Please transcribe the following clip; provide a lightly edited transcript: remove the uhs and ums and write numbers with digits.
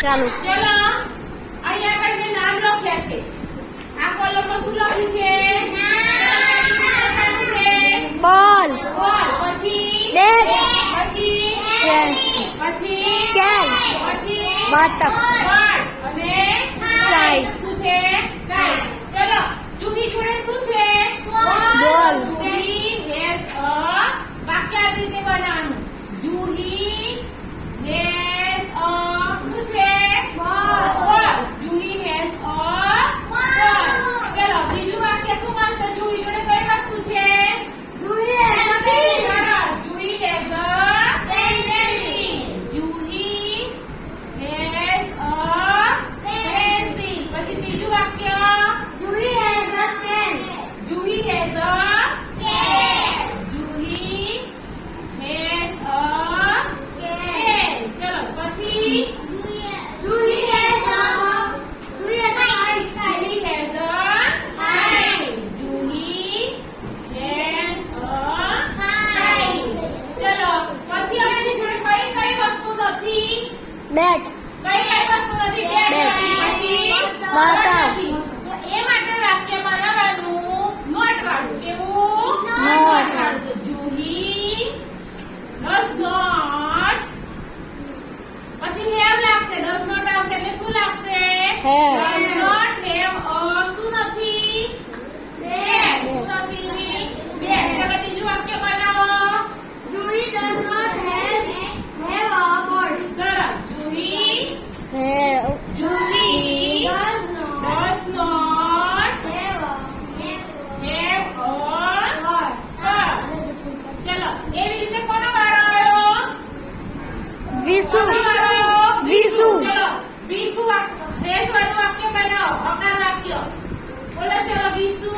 ચાલો ચલો અહીંયા આગળ મેં નામ લખ્યા છે. આ કોલમમાં શું લખ્યું છે? બોલ બોલ. પછી બેટ પછી પછી સ્કેલ પછી બતક બર્ડ અને Kite. શું છે? Kite. ચલો જુહી જોડે શું છે? Ball. જુહી has a વાક્ય આ રીતે બનાવવાનું. જુહી has a શું છે? Ball. Juhi has a ball. ચલો બીજું વાક્ય શું બનશે? જુહી જોડે કઈ વસ્તુ છે? સરસ. Juhi has a Juhi has a pencil. પછી ત્રીજું વાક્ય Juhi has a Juhi has a scale. ચલો પછી Juhi has a junior junior has a junior has a ચલો પછી હવે એની જોડે કઈ કઈ વસ્તુ નથી બેટ કઈ વસ્તુ નથી Bag. પછી બતક. નથી. તો એ માટે વાક્ય બનાવવાનું નોટ વાળું કેવું Not. વાળું તો જુહી does not પછી have લાગશે does not આવશે એટલે શું લાગશે Have. does not have a શું નથી બેટ શું નથી બેટ એટલે બીજું વાક્ય બનાવો Juhi does not have a board સરસ Juhi Julie does not have a car. ચલો એવી રીતે કોનો વારો આવ્યો? વિસુ કોનો વારો આવ્યો? વિસુ. ચલો વિસુ રેસ વાળું વાક્ય બનાવો. અકાર વાક્ય બોલો ચલો વિસુ